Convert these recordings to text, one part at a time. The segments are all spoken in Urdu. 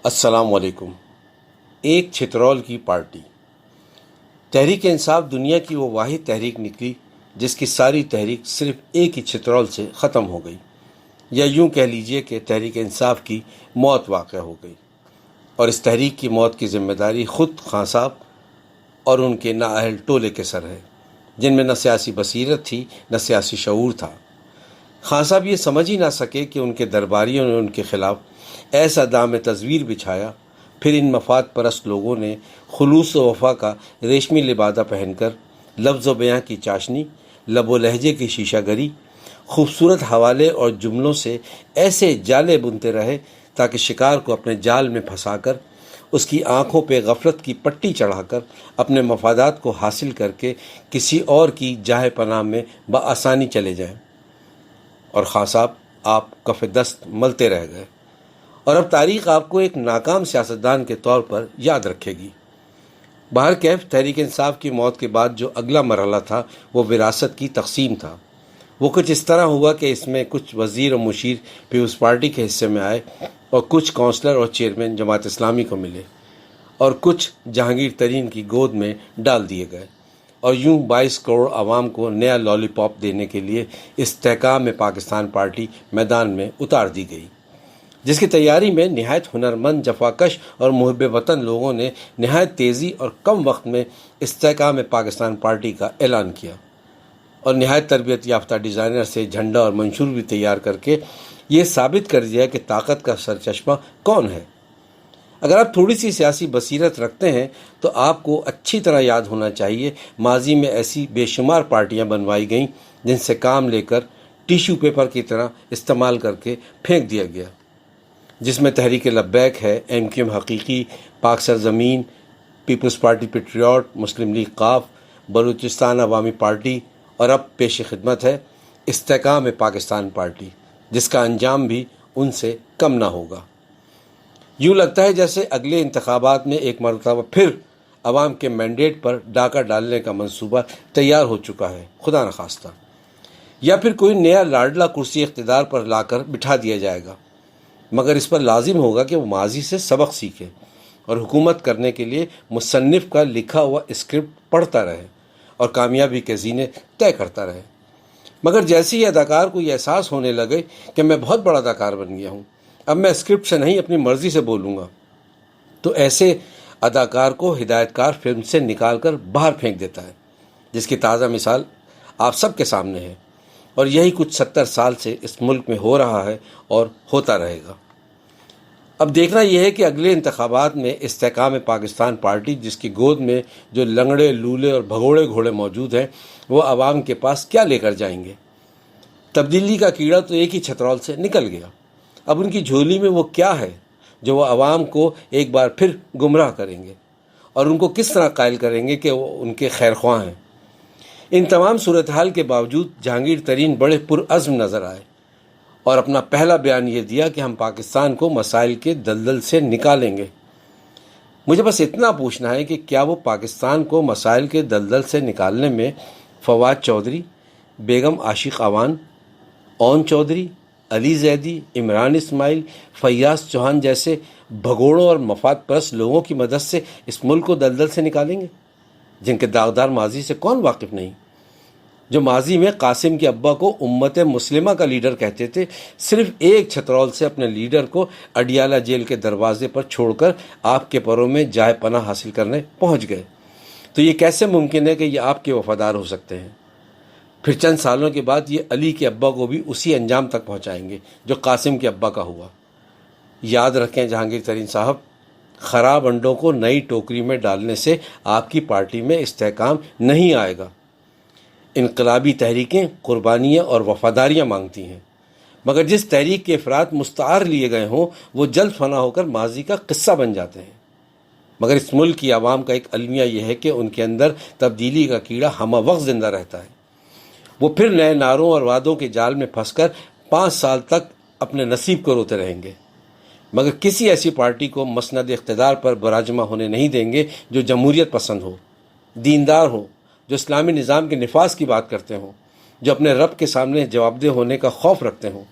السلام علیکم۔ ایک چھترول کی پارٹی۔ تحریک انصاف دنیا کی وہ واحد تحریک نکلی جس کی ساری تحریک صرف ایک ہی چھترول سے ختم ہو گئی، یا یوں کہہ لیجئے کہ تحریک انصاف کی موت واقع ہو گئی، اور اس تحریک کی موت کی ذمہ داری خود خان صاحب اور ان کے نااہل ٹولے کے سر ہے، جن میں نہ سیاسی بصیرت تھی نہ سیاسی شعور تھا۔ خان صاحب یہ سمجھ ہی نہ سکے کہ ان کے درباریوں نے ان کے خلاف ایسا دام تزویر بچھایا، پھر ان مفاد پرست لوگوں نے خلوص و وفا کا ریشمی لبادہ پہن کر لفظ و بیاں کی چاشنی، لب و لہجے کی شیشہ گری، خوبصورت حوالے اور جملوں سے ایسے جالے بنتے رہے تاکہ شکار کو اپنے جال میں پھنسا کر اس کی آنکھوں پہ غفلت کی پٹی چڑھا کر اپنے مفادات کو حاصل کر کے کسی اور کی جاہ پناہ میں بآسانی چلے جائیں، اور خان صاحب آپ کف دست ملتے رہ گئے، اور اب تاریخ آپ کو ایک ناکام سیاستدان کے طور پر یاد رکھے گی۔ بہرکیف تحریک انصاف کی موت کے بعد جو اگلا مرحلہ تھا وہ وراثت کی تقسیم تھا۔ وہ کچھ اس طرح ہوا کہ اس میں کچھ وزیر و مشیر پیپلز پارٹی کے حصے میں آئے، اور کچھ کونسلر اور چیئرمین جماعت اسلامی کو ملے، اور کچھ جہانگیر ترین کی گود میں ڈال دیے گئے، اور یوں 22 کروڑ عوام کو نیا لالی پاپ دینے کے لیے استحکام پاکستان پارٹی میدان میں اتار دی گئی، جس کی تیاری میں نہایت ہنرمند، جفاکش اور محب وطن لوگوں نے نہایت تیزی اور کم وقت میں استحکام پاکستان پارٹی کا اعلان کیا، اور نہایت تربیت یافتہ ڈیزائنر سے جھنڈا اور منشور بھی تیار کر کے یہ ثابت کر دیا کہ طاقت کا سرچشمہ کون ہے۔ اگر آپ تھوڑی سی سیاسی بصیرت رکھتے ہیں تو آپ کو اچھی طرح یاد ہونا چاہیے ماضی میں ایسی بے شمار پارٹیاں بنوائی گئیں جن سے کام لے کر ٹیشو پیپر کی طرح استعمال کر کے پھینک دیا گیا، جس میں تحریک لبیک ہے، MQM حقیقی، پاک سرزمین، پیپلز پارٹی پیٹریوٹ، مسلم لیگ قاف، بلوچستان عوامی پارٹی، اور اب پیش خدمت ہے استحکام پاکستان پارٹی، جس کا انجام بھی ان سے کم نہ ہوگا۔ یوں لگتا ہے جیسے اگلے انتخابات میں ایک مرتبہ پھر عوام کے مینڈیٹ پر ڈاکہ ڈالنے کا منصوبہ تیار ہو چکا ہے، خدا نخواستہ، یا پھر کوئی نیا لاڈلا کرسی اقتدار پر لا کر بٹھا دیا جائے گا، مگر اس پر لازم ہوگا کہ وہ ماضی سے سبق سیکھے اور حکومت کرنے کے لیے مصنف کا لکھا ہوا اسکرپٹ پڑھتا رہے اور کامیابی کے زینے طے کرتا رہے۔ مگر جیسے ہی اداکار کو یہ احساس ہونے لگے کہ میں بہت بڑا اداکار بن گیا ہوں، اب میں اسکرپٹ سے نہیں اپنی مرضی سے بولوں گا، تو ایسے اداکار کو ہدایت کار فلم سے نکال کر باہر پھینک دیتا ہے، جس کی تازہ مثال آپ سب کے سامنے ہے، اور یہی کچھ 70 سال سے اس ملک میں ہو رہا ہے اور ہوتا رہے گا۔ اب دیکھنا یہ ہے کہ اگلے انتخابات میں استحکام پاکستان پارٹی، جس کی گود میں جو لنگڑے، لولے اور بھگوڑے گھوڑے موجود ہیں، وہ عوام کے پاس کیا لے کر جائیں گے۔ تبدیلی کا کیڑا تو ایک ہی چھترول سے نکل گیا، اب ان کی جھولی میں وہ کیا ہے جو وہ عوام کو ایک بار پھر گمراہ کریں گے، اور ان کو کس طرح قائل کریں گے کہ وہ ان کے خیر خواہ ہیں۔ ان تمام صورتحال کے باوجود جہانگیر ترین بڑے پرعزم نظر آئے، اور اپنا پہلا بیان یہ دیا کہ ہم پاکستان کو مسائل کے دلدل سے نکالیں گے۔ مجھے بس اتنا پوچھنا ہے کہ کیا وہ پاکستان کو مسائل کے دلدل سے نکالنے میں فواد چودھری، بیگم عاشق اعوان، اون چودھری، علی زیدی، عمران اسماعیل، فیاض چوہان جیسے بھگوڑوں اور مفاد پرست لوگوں کی مدد سے اس ملک کو دلدل سے نکالیں گے، جن کے داغدار ماضی سے کون واقف نہیں، جو ماضی میں قاسم کے ابا کو امت مسلمہ کا لیڈر کہتے تھے، صرف ایک چھترول سے اپنے لیڈر کو اڈیالہ جیل کے دروازے پر چھوڑ کر آپ کے پروں میں جائے پناہ حاصل کرنے پہنچ گئے۔ تو یہ کیسے ممکن ہے کہ یہ آپ کے وفادار ہو سکتے ہیں؟ پھر چند سالوں کے بعد یہ علی کے ابا کو بھی اسی انجام تک پہنچائیں گے جو قاسم کے ابا کا ہوا۔ یاد رکھیں جہانگیر ترین صاحب، خراب انڈوں کو نئی ٹوکری میں ڈالنے سے آپ کی پارٹی میں استحکام نہیں آئے گا۔ انقلابی تحریکیں قربانیاں اور وفاداریاں مانگتی ہیں، مگر جس تحریک کے افراد مستعار لیے گئے ہوں وہ جلد فنا ہو کر ماضی کا قصہ بن جاتے ہیں۔ مگر اس ملک کی عوام کا ایک المیہ یہ ہے کہ ان کے اندر تبدیلی کا کیڑا ہمہ وقت زندہ رہتا ہے۔ وہ پھر نئے نعروں اور وعدوں کے جال میں پھنس کر 5 سال تک اپنے نصیب کو روتے رہیں گے، مگر کسی ایسی پارٹی کو مسند اقتدار پر براجمہ ہونے نہیں دیں گے جو جمہوریت پسند ہو، دیندار ہو، جو اسلامی نظام کے نفاذ کی بات کرتے ہوں، جو اپنے رب کے سامنے جواب دہ ہونے کا خوف رکھتے ہوں،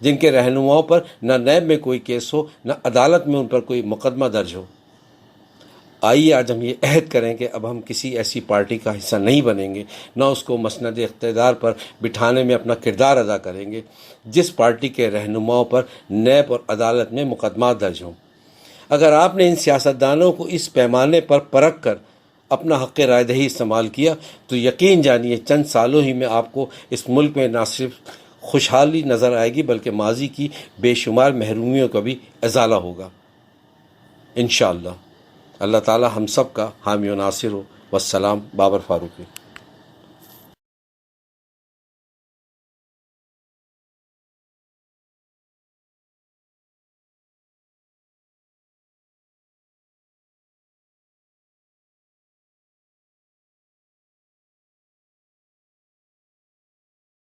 جن کے رہنماؤں پر نہ نیب میں کوئی کیس ہو، نہ عدالت میں ان پر کوئی مقدمہ درج ہو۔ آئیے آج ہم یہ عہد کریں کہ اب ہم کسی ایسی پارٹی کا حصہ نہیں بنیں گے، نہ اس کو مسند اقتدار پر بٹھانے میں اپنا کردار ادا کریں گے جس پارٹی کے رہنماؤں پر نیب اور عدالت میں مقدمات درج ہوں۔ اگر آپ نے ان سیاستدانوں کو اس پیمانے پر پرکھ کر اپنا حق رائے دہی استعمال کیا تو یقین جانیے چند سالوں ہی میں آپ کو اس ملک میں نہ صرف خوشحالی نظر آئے گی بلکہ ماضی کی بے شمار محرومیوں کا بھی ازالہ ہوگا انشاءاللہ۔ اللہ تعالی ہم سب کا حامی و ناصر ہو۔ والسلام، بابر فاروقی۔